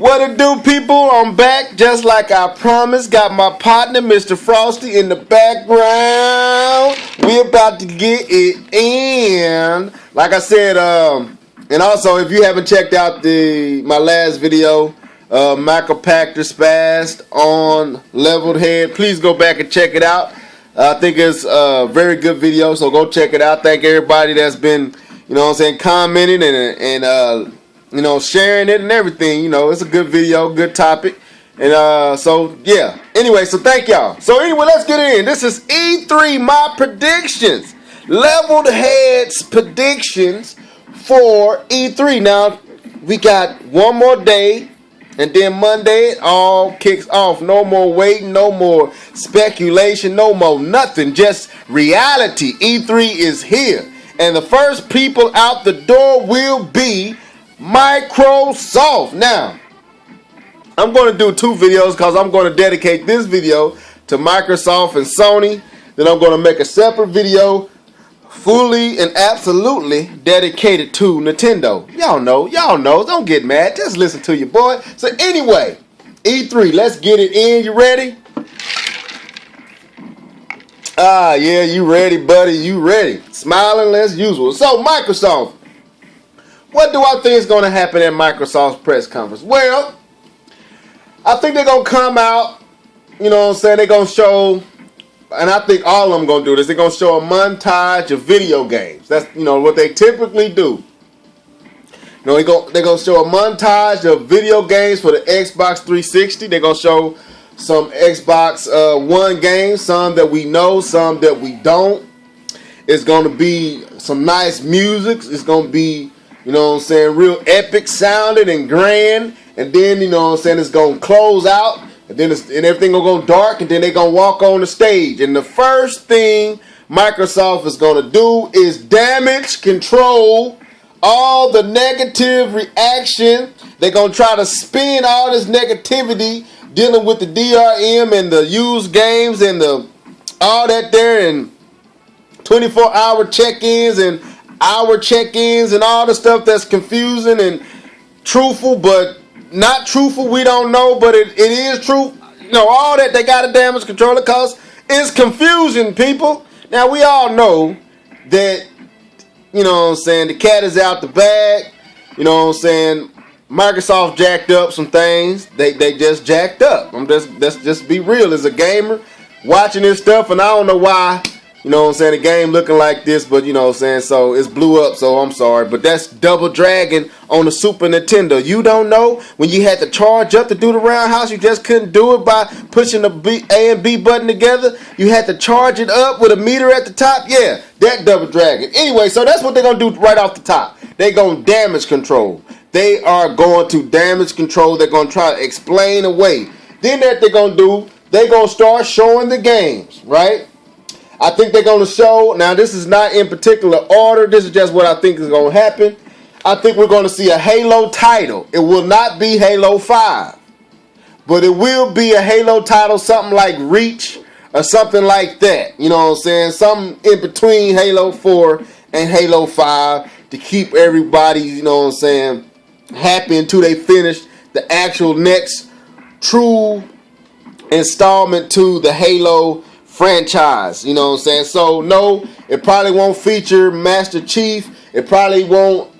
What it do, people? I'm back just like I promised. Got my partner, Mr. Frosty, in the background. We about to get it in. Like I said, and also if you haven't checked out my last video, Macropactor spazzed on leveled head, please go back and check it out. I think it's a very good video, so go check it out. Thank everybody that's been, commenting and sharing it and everything. It's a good video, good topic. And so, yeah. Anyway, so thank y'all. So anyway, let's get in. This is E3, my predictions. Leveled heads predictions for E3. Now, we got one more day. And then Monday, it all kicks off. No more waiting, no more speculation, no more nothing. Just reality. E3 is here. And the first people out the door will be Microsoft. Now, I'm going to do two videos because I'm going to dedicate this video to Microsoft and Sony. Then I'm going to make a separate video fully and absolutely dedicated to Nintendo. Y'all know. Don't get mad. Just listen to your boy. So anyway, E3, let's get it in. You ready? Ah, yeah, you ready, buddy. You ready. Smiling as usual. So Microsoft. What do I think is going to happen at Microsoft's press conference? Well, I think they're going to come out, they're going to show, and I think all of them going to do this, they're going to show a montage of video games. That's, what they typically do. They're going to show a montage of video games for the Xbox 360. They're going to show some Xbox One games, some that we know, some that we don't. It's going to be some nice music. It's going to be, real epic sounding and grand. And then, it's going to close out. And then everything going to go dark. And then they're going to walk on the stage. And the first thing Microsoft is going to do is damage control all the negative reaction. They're going to try to spin all this negativity dealing with the DRM and the used games and all that there. And 24-hour check-ins and hour check-ins and all the stuff that's confusing and truthful but not truthful, we don't know, but it is true. All that they got to damage control it because it's confusion, people. Now, we all know that, the cat is out the bag. Microsoft jacked up some things. They just jacked up. Let's just be real. As a gamer, watching this stuff, and I don't know why, the game looking like this, but so it's blew up, so I'm sorry. But that's Double Dragon on the Super Nintendo. You don't know when you had to charge up to do the roundhouse, you just couldn't do it by pushing the A and B button together. You had to charge it up with a meter at the top. Yeah, that Double Dragon. Anyway, so that's what they're going to do right off the top. They're going to damage control. They are going to damage control. They're going to try to explain away. Then that they're going to do, they're going to start showing the games, right? I think they're going to show, now this is not in particular order, this is just what I think is going to happen. I think we're going to see a Halo title. It will not be Halo 5, but it will be a Halo title, something like Reach or something like that. Something in between Halo 4 and Halo 5 to keep everybody, happy until they finish the actual next true installment to the Halo franchise. So no, it probably won't feature Master Chief. It probably won't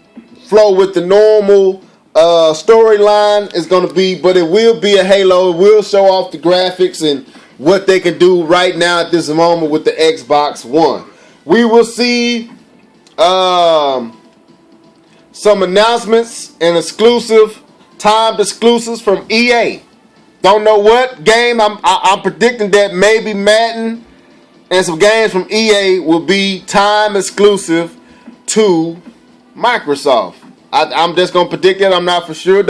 flow with the normal storyline. It's going to be, but it will be a Halo. It will show off the graphics and what they can do right now at this moment with the Xbox One. We will see some announcements and timed exclusives from EA. Don't know what game. I'm predicting that maybe Madden and some games from EA will be time exclusive to Microsoft. I'm just gonna predict that. I'm not for sure.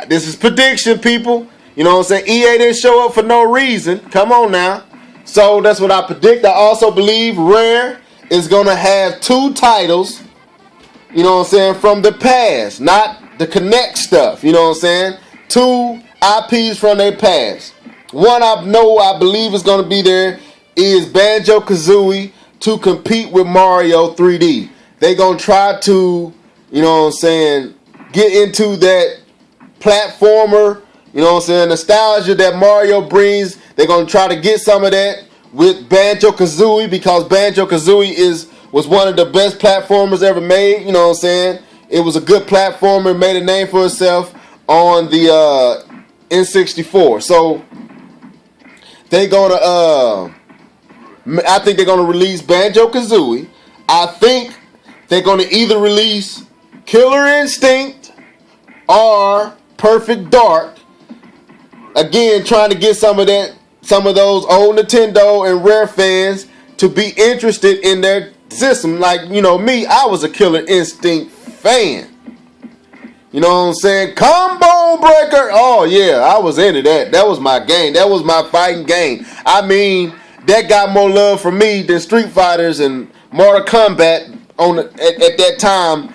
This is prediction, people. EA didn't show up for no reason. Come on now. So that's what I predict. I also believe Rare is gonna have two titles. From the past, not the Connect stuff. Two IPs from their past. One I believe is going to be there is Banjo-Kazooie to compete with Mario 3D. They're going to try to, get into that platformer, you know what I'm saying, nostalgia that Mario brings. They're going to try to get some of that with Banjo-Kazooie, because Banjo-Kazooie was one of the best platformers ever made, you know what I'm saying. It was a good platformer, made a name for itself on the N64. So they're going to, I think they're going to release Banjo-Kazooie. I think they're going to either release Killer Instinct or Perfect Dark. Again, trying to get some of those old Nintendo and Rare fans to be interested in their system. Like, you know, me, I was a Killer Instinct fan. You know what I'm saying? Combo Breaker. Oh, yeah, I was into that. That was my game. That was my fighting game. I mean, that got more love for me than Street Fighters and Mortal Kombat at that time.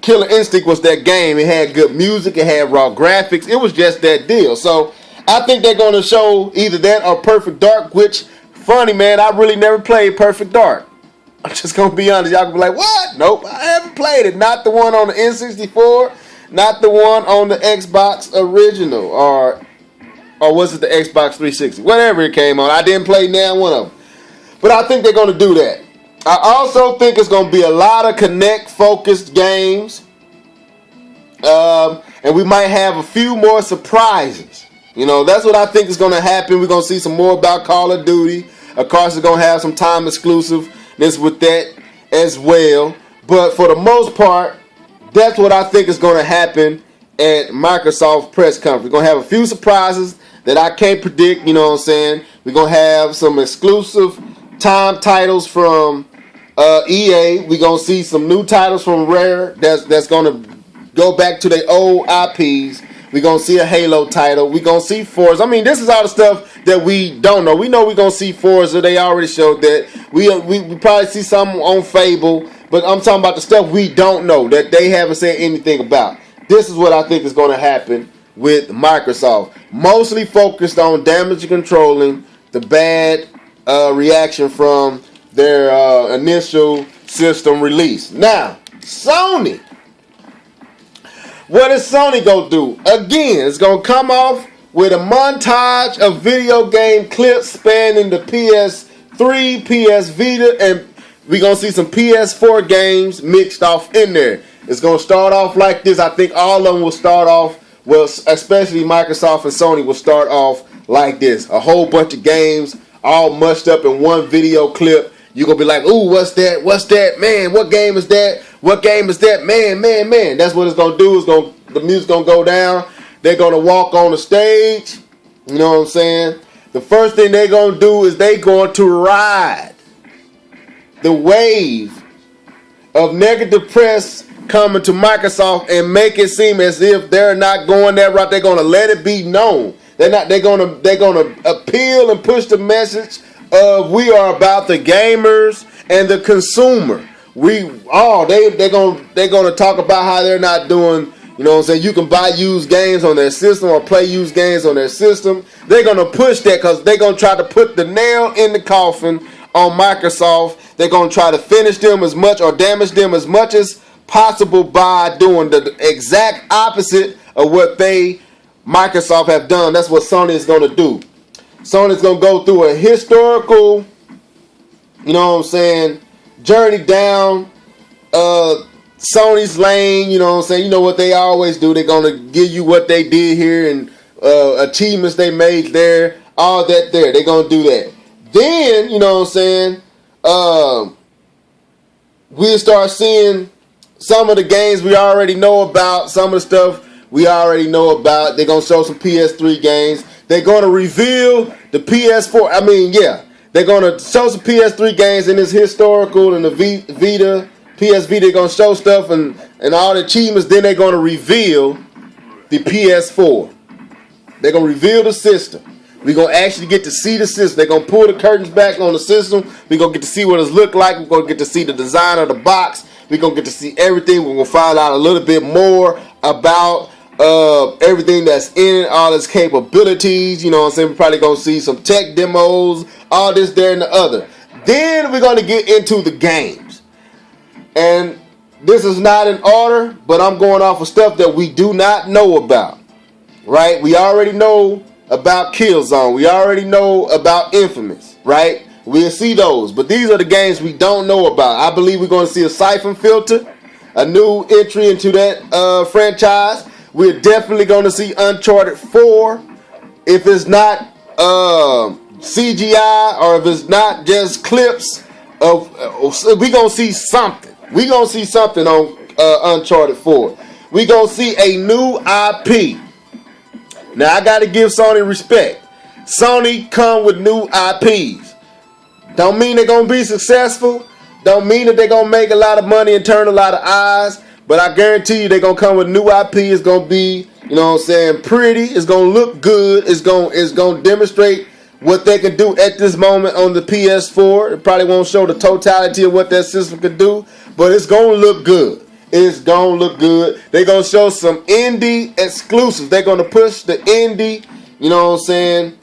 Killer Instinct was that game. It had good music. It had raw graphics. It was just that deal. So I think they're going to show either that or Perfect Dark, which, funny, man, I really never played Perfect Dark. I'm just going to be honest. Y'all can be like, what? Nope, I haven't played it. Not the one on the N64. Not the one on the Xbox original. Or was it the Xbox 360? Whatever it came on. I didn't play now one of them. But I think they're going to do that. I also think it's going to be a lot of Connect-focused games. And we might have a few more surprises. You know, that's what I think is going to happen. We're going to see some more about Call of Duty. Of course, it's going to have some time exclusiveness with that as well. But for the most part, that's what I think is going to happen at Microsoft press conference. We're going to have a few surprises that I can't predict, you know what I'm saying. We're going to have some exclusive time titles from EA. We're going to see some new titles from Rare that's going to go back to their old IPs. We're going to see a Halo title. We're going to see Forza. I mean, this is all the stuff that we don't know. We know we're going to see Forza. They already showed that. We probably see something on Fable. But I'm talking about the stuff we don't know, that they haven't said anything about. This is what I think is going to happen with Microsoft. Mostly focused on damage controlling the bad reaction from their initial system release. Now, Sony. What is Sony going to do? Again, it's going to come off with a montage of video game clips spanning the PS3, PS Vita, and we're going to see some PS4 games mixed off in there. It's going to start off like this. I think all of them will start off, well, especially Microsoft and Sony will start off like this. A whole bunch of games all mushed up in one video clip. You're going to be like, ooh, what's that? What's that? Man, what game is that? What game is that? Man. That's what it's going to do. The music's going to go down. They're going to walk on the stage. You know what I'm saying? The first thing they're going to do is they're going to ride the wave of negative press coming to Microsoft and make it seem as if they're not going that route. They're going to let it be known. They're going to appeal and push the message of we are about the gamers and the consumer. They're going to talk about how they're not doing, you know what I'm saying, you can buy used games on their system or play used games on their system. They're going to push that because they're going to try to put the nail in the coffin on Microsoft. They're going to try to finish them as much or damage them as much as possible by doing the exact opposite of what Microsoft have done. That's what Sony is going to do. Sony's going to go through a historical, you know what I'm saying, journey down Sony's lane, you know what I'm saying. You know what they always do. They're going to give you what they did here and achievements they made there, all that there. They're going to do that. Then, you know what I'm saying, we'll start seeing some of the games we already know about, some of the stuff we already know about. They're going to show some PS3 games. They're going to reveal the PS4. They're going to show some PS3 games in this historical and the Vita, PS Vita. They're going to show stuff and all the achievements. Then they're going to reveal the PS4. They're going to reveal the system. We're going to actually get to see the system. They're going to pull the curtains back on the system. We're going to get to see what it looks like. We're going to get to see the design of the box. We're going to get to see everything. We're going to find out a little bit more about everything that's in it, all its capabilities. You know what I'm saying? We're probably going to see some tech demos, all this, there, and the other. Then we're going to get into the games. And this is not in order, but I'm going off of stuff that we do not know about. Right? We already know about Killzone. We already know about Infamous. Right? We'll see those. But these are the games we don't know about. I believe we're going to see a Siphon Filter, a new entry into that franchise. We're definitely going to see Uncharted 4. If it's not CGI or if it's not just clips of, we're going to see something. We're going to see something on Uncharted 4. We're going to see a new IP. Now, I got to give Sony respect. Sony come with new IPs. Don't mean they're going to be successful. Don't mean that they're going to make a lot of money and turn a lot of eyes. But I guarantee you they're going to come with new IP. It's going to be, you know what I'm saying, pretty. It's going to look good. It's going to demonstrate what they can do at this moment on the PS4. It probably won't show the totality of what that system can do. But it's going to look good. It's going to look good. They're going to show some indie exclusives. They're going to push the indie, you know what I'm saying,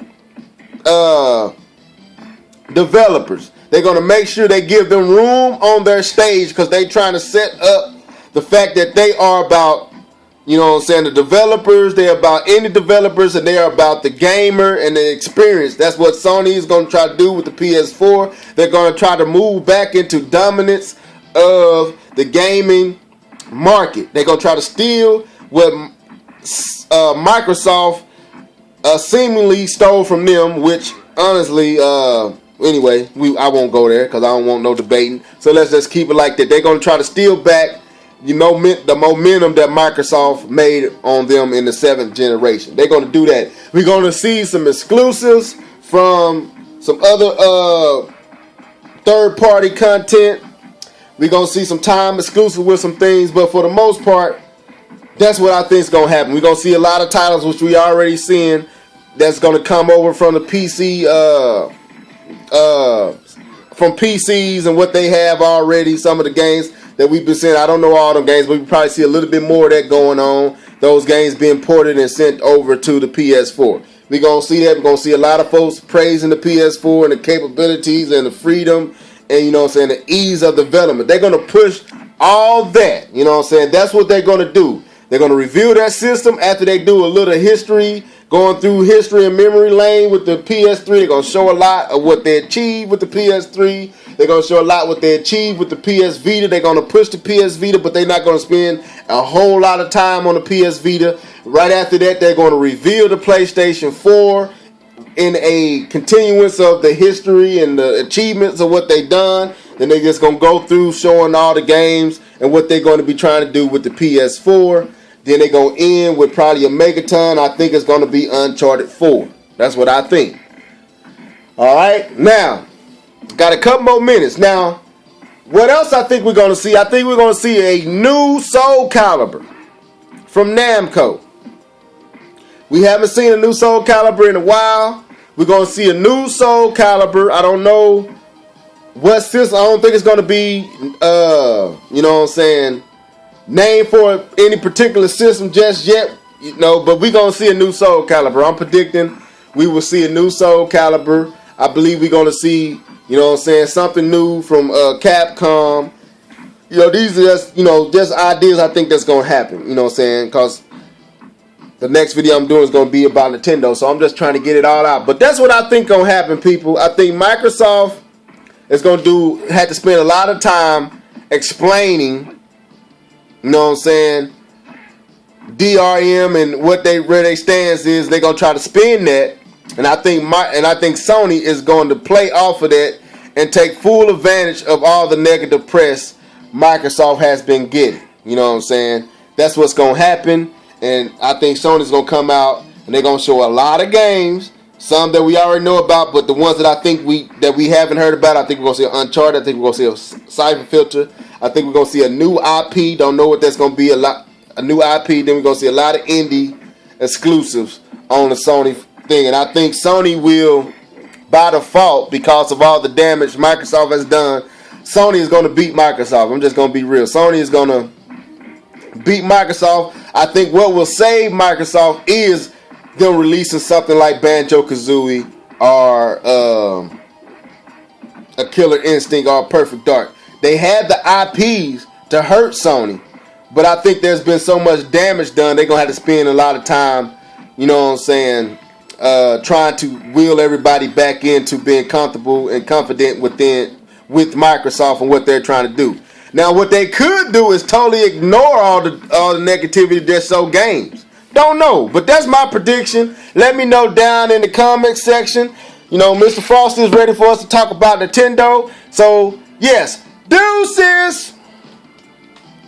developers. They're going to make sure they give them room on their stage because they're trying to set up the fact that they are about, you know what I'm saying, the developers. They're about indie developers and they are about the gamer and the experience. That's what Sony is going to try to do with the PS4. They're going to try to move back into dominance of the gaming market. They're going to try to steal what Microsoft seemingly stole from them, which honestly, anyway, I won't go there because I don't want no debating. So let's just keep it like that. They're going to try to steal back the momentum that Microsoft made on them in the 7th generation. They're going to do that. We're going to see some exclusives from some other third-party content. We're going to see some time exclusive with some things, but for the most part, that's what I think is going to happen. We're going to see a lot of titles, which we already seeing, that's going to come over from the PC, from PCs and what they have already. Some of the games that we've been seeing, I don't know all them games, but we probably see a little bit more of that going on. Those games being ported and sent over to the PS4. We're going to see that. We're going to see a lot of folks praising the PS4 and the capabilities and the freedom and, you know what I'm saying, the ease of development. They're going to push all that. You know what I'm saying? That's what they're going to do. They're going to review that system after they do a little history, going through history and memory lane with the PS3. They're going to show a lot of what they achieved with the PS3. They're going to show a lot what they achieved with the PS Vita. They're going to push the PS Vita, but they're not going to spend a whole lot of time on the PS Vita. Right after that, they're going to reveal the PlayStation 4 in a continuance of the history and the achievements of what they've done. Then they're just going to go through showing all the games and what they're going to be trying to do with the PS4. Then they're going to end with probably a megaton. I think it's going to be Uncharted 4. That's what I think. All right. Now, got a couple more minutes. Now, what else I think we're going to see? I think we're going to see a new Soul Calibur from Namco. We haven't seen a new Soul Calibur in a while. We're going to see a new Soul Calibur. I don't know what system. I don't think it's going to be, you know what I'm saying, named for any particular system just yet. You know, but we're going to see a new Soul Calibur. I'm predicting we will see a new Soul Calibur. I believe we're going to see, you know what I'm saying, something new from Capcom. You know, these are just, you know, just ideas I think that's going to happen. You know what I'm saying? Because the next video I'm doing is going to be about Nintendo. So I'm just trying to get it all out. But that's what I think going to happen, people. I think Microsoft is going to have to spend a lot of time explaining, you know what I'm saying, DRM and where their stance is. They're going to try to spin that. And I think Sony is going to play off of that and take full advantage of all the negative press Microsoft has been getting. You know what I'm saying? That's what's going to happen. And I think Sony's going to come out and they're going to show a lot of games. Some that we already know about, but the ones that I think we haven't heard about, I think we're going to see Uncharted. I think we're going to see a Siphon Filter. I think we're going to see a new IP. Don't know what that's going to be. A new IP. Then we're going to see a lot of indie exclusives on the Sony thing. And I think Sony will, by default, because of all the damage Microsoft has done, Sony is going to beat Microsoft. I'm just going to be real. Sony is going to beat Microsoft. I think what will save Microsoft is them releasing something like Banjo-Kazooie or a Killer Instinct or Perfect Dark. They had the IPs to hurt Sony. But I think there's been so much damage done, they're going to have to spend a lot of time, you know what I'm saying, trying to wheel everybody back into being comfortable and confident with Microsoft and what they're trying to do. Now, what they could do is totally ignore all the negativity that show games. Don't know, but that's my prediction. Let me know down in the comments section. You know, Mr. Frosty is ready for us to talk about Nintendo. So, yes, deuces!